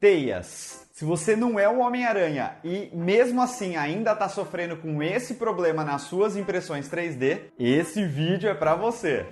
Teias. Se você não é o Homem-Aranha e mesmo assim ainda está sofrendo com esse problema nas suas impressões 3D, esse vídeo é para você.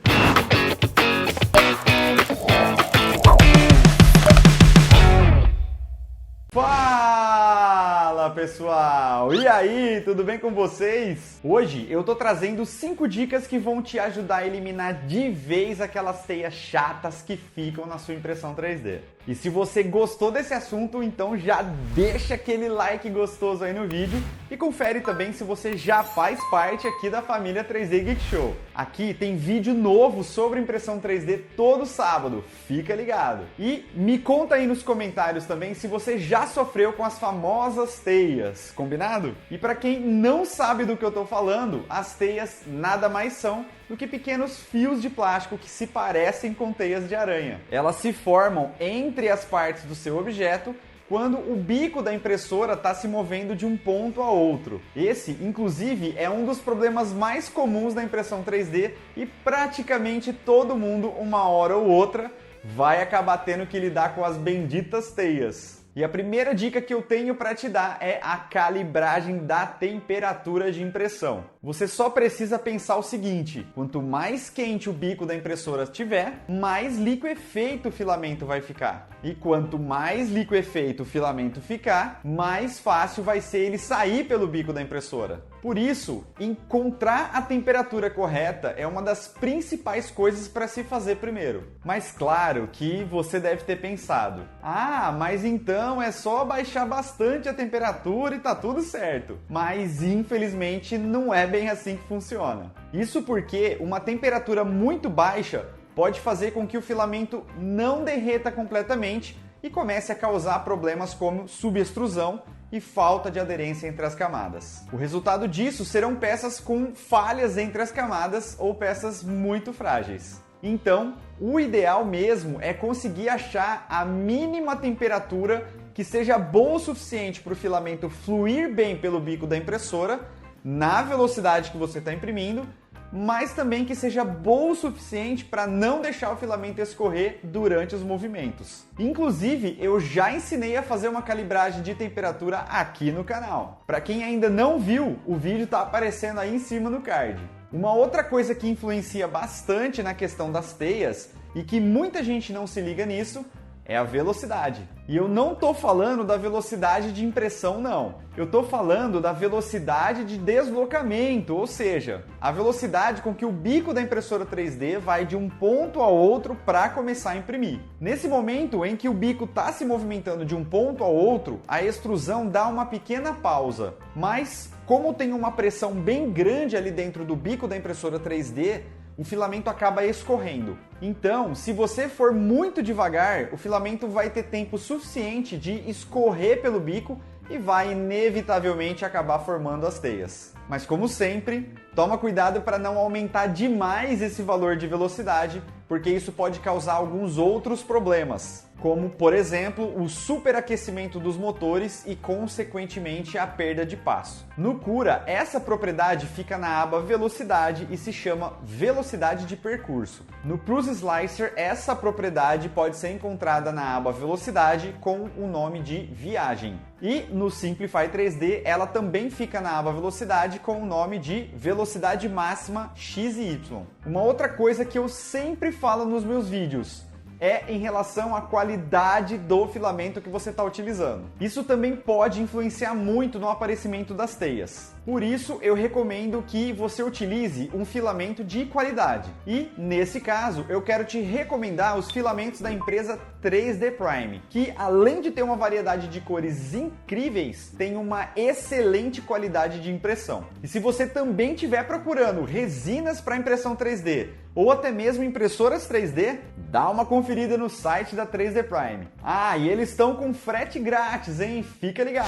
Fala pessoal! E aí, tudo bem com vocês? Hoje eu tô trazendo 5 dicas que vão te ajudar a eliminar de vez aquelas teias chatas que ficam na sua impressão 3D. E se você gostou desse assunto, então já deixa aquele like gostoso aí no vídeo e confere também se você já faz parte aqui da família 3D Geek Show. Aqui tem vídeo novo sobre impressão 3D todo sábado, fica ligado. E me conta aí nos comentários também se você já sofreu com as famosas teias, combinado? E para quem não sabe do que eu tô falando, as teias nada mais são do que pequenos fios de plástico que se parecem com teias de aranha. Elas se formam entre as partes do seu objeto quando o bico da impressora está se movendo de um ponto a outro. Esse, inclusive, é um dos problemas mais comuns da impressão 3D e praticamente todo mundo, uma hora ou outra, vai acabar tendo que lidar com as benditas teias. E a primeira dica que eu tenho para te dar é a calibragem da temperatura de impressão. Você só precisa pensar o seguinte: quanto mais quente o bico da impressora estiver, mais liquefeito o filamento vai ficar. E quanto mais liquefeito o filamento ficar, mais fácil vai ser ele sair pelo bico da impressora. Por isso, encontrar a temperatura correta é uma das principais coisas para se fazer primeiro. Mas claro que você deve ter pensado: ah, mas então é só baixar bastante a temperatura e tá tudo certo. Mas infelizmente não é bem assim que funciona. Isso porque uma temperatura muito baixa pode fazer com que o filamento não derreta completamente e comece a causar problemas como subextrusão e falta de aderência entre as camadas. O resultado disso serão peças com falhas entre as camadas ou peças muito frágeis. Então, o ideal mesmo é conseguir achar a mínima temperatura que seja boa o suficiente para o filamento fluir bem pelo bico da impressora, na velocidade que você está imprimindo, mas também que seja boa o suficiente para não deixar o filamento escorrer durante os movimentos. Inclusive, eu já ensinei a fazer uma calibragem de temperatura aqui no canal. Para quem ainda não viu, o vídeo está aparecendo aí em cima no card. Uma outra coisa que influencia bastante na questão das teias e que muita gente não se liga nisso é a velocidade. E eu não estou falando da velocidade de impressão, não. Eu estou falando da velocidade de deslocamento, ou seja, a velocidade com que o bico da impressora 3D vai de um ponto a outro para começar a imprimir. Nesse momento em que o bico está se movimentando de um ponto a outro, a extrusão dá uma pequena pausa. Mas, como tem uma pressão bem grande ali dentro do bico da impressora 3D, o filamento acaba escorrendo. Então, se você for muito devagar, o filamento vai ter tempo suficiente de escorrer pelo bico e vai inevitavelmente acabar formando as teias. Mas como sempre, toma cuidado para não aumentar demais esse valor de velocidade, porque isso pode causar alguns outros problemas, como, por exemplo, o superaquecimento dos motores e, consequentemente, a perda de passo. No Cura, essa propriedade fica na aba Velocidade e se chama Velocidade de Percurso. No Prusa Slicer, essa propriedade pode ser encontrada na aba Velocidade com o nome de Viagem. E no Simplify 3D, ela também fica na aba Velocidade com o nome de Velocidade Máxima X e Y. Uma outra coisa que eu sempre falo nos meus vídeos é em relação à qualidade do filamento que você está utilizando. Isso também pode influenciar muito no aparecimento das teias. Por isso, eu recomendo que você utilize um filamento de qualidade. E, nesse caso, eu quero te recomendar os filamentos da empresa 3D Prime, que além de ter uma variedade de cores incríveis, tem uma excelente qualidade de impressão. E se você também estiver procurando resinas para impressão 3D, ou até mesmo impressoras 3D, dá uma conferida no site da 3D Prime. Ah, e eles estão com frete grátis, hein? Fica ligado!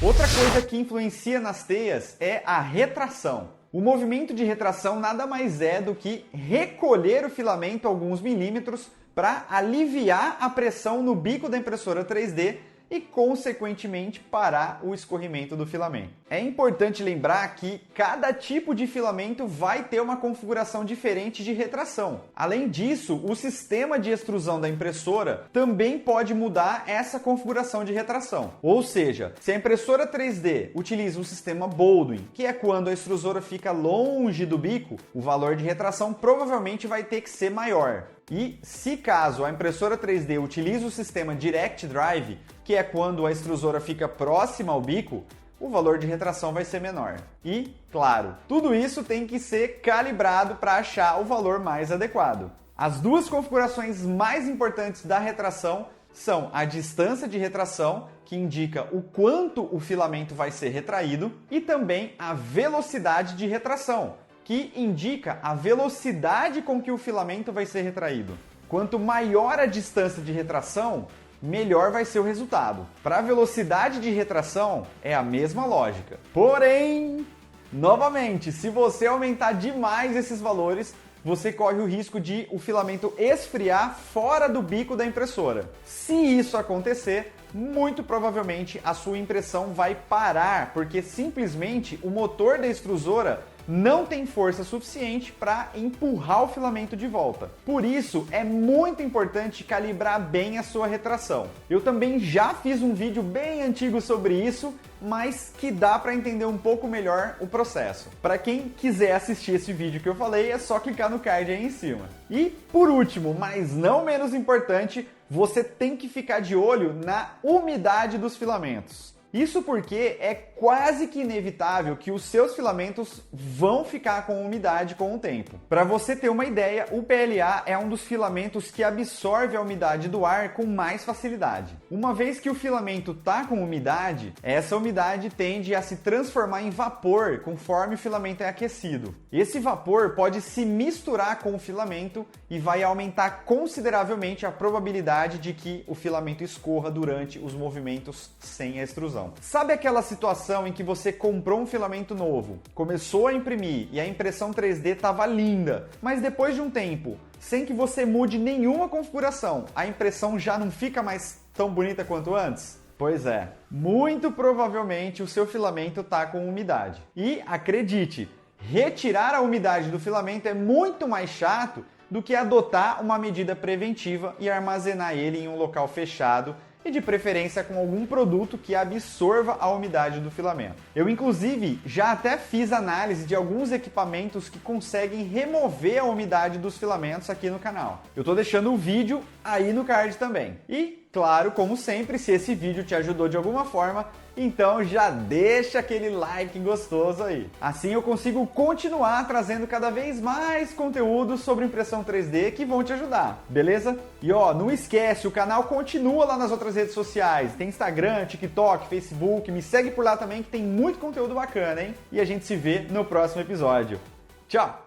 Outra coisa que influencia nas teias é a retração. O movimento de retração nada mais é do que recolher o filamento alguns milímetros para aliviar a pressão no bico da impressora 3D e, consequentemente, parar o escorrimento do filamento. É importante lembrar que cada tipo de filamento vai ter uma configuração diferente de retração. Além disso, o sistema de extrusão da impressora também pode mudar essa configuração de retração. Ou seja, se a impressora 3D utiliza o sistema Baldwin, que é quando a extrusora fica longe do bico, o valor de retração provavelmente vai ter que ser maior. E se caso a impressora 3D utiliza o sistema Direct Drive, que é quando a extrusora fica próxima ao bico, o valor de retração vai ser menor. E, claro, tudo isso tem que ser calibrado para achar o valor mais adequado. As duas configurações mais importantes da retração são a distância de retração, que indica o quanto o filamento vai ser retraído, e também a velocidade de retração, que indica a velocidade com que o filamento vai ser retraído. Quanto maior a distância de retração, melhor vai ser o resultado. Para a velocidade de retração, é a mesma lógica. Porém, novamente, se você aumentar demais esses valores, você corre o risco de o filamento esfriar fora do bico da impressora. Se isso acontecer, muito provavelmente a sua impressão vai parar, porque simplesmente o motor da extrusora não tem força suficiente para empurrar o filamento de volta. Por isso, é muito importante calibrar bem a sua retração. Eu também já fiz um vídeo bem antigo sobre isso, mas que dá para entender um pouco melhor o processo. Para quem quiser assistir esse vídeo que eu falei, é só clicar no card aí em cima. E, por último, mas não menos importante, você tem que ficar de olho na umidade dos filamentos. Isso porque é quase que inevitável que os seus filamentos vão ficar com umidade com o tempo. Para você ter uma ideia, o PLA é um dos filamentos que absorve a umidade do ar com mais facilidade. Uma vez que o filamento está com umidade, essa umidade tende a se transformar em vapor conforme o filamento é aquecido. Esse vapor pode se misturar com o filamento e vai aumentar consideravelmente a probabilidade de que o filamento escorra durante os movimentos sem a extrusão. Sabe aquela situação em que você comprou um filamento novo, começou a imprimir e a impressão 3D estava linda, mas depois de um tempo, sem que você mude nenhuma configuração, a impressão já não fica mais tão bonita quanto antes? Pois é, muito provavelmente o seu filamento está com umidade. E acredite, retirar a umidade do filamento é muito mais chato do que adotar uma medida preventiva e armazenar ele em um local fechado e de preferência com algum produto que absorva a umidade do filamento. Eu inclusive já até fiz análise de alguns equipamentos que conseguem remover a umidade dos filamentos aqui no canal. Eu tô deixando o vídeo aí no card também. E, claro, como sempre, se esse vídeo te ajudou de alguma forma, então já deixa aquele like gostoso aí. Assim eu consigo continuar trazendo cada vez mais conteúdo sobre impressão 3D que vão te ajudar, beleza? E ó, não esquece, o canal continua lá nas outras redes sociais. Tem Instagram, TikTok, Facebook, me segue por lá também que tem muito conteúdo bacana, hein? E a gente se vê no próximo episódio. Tchau!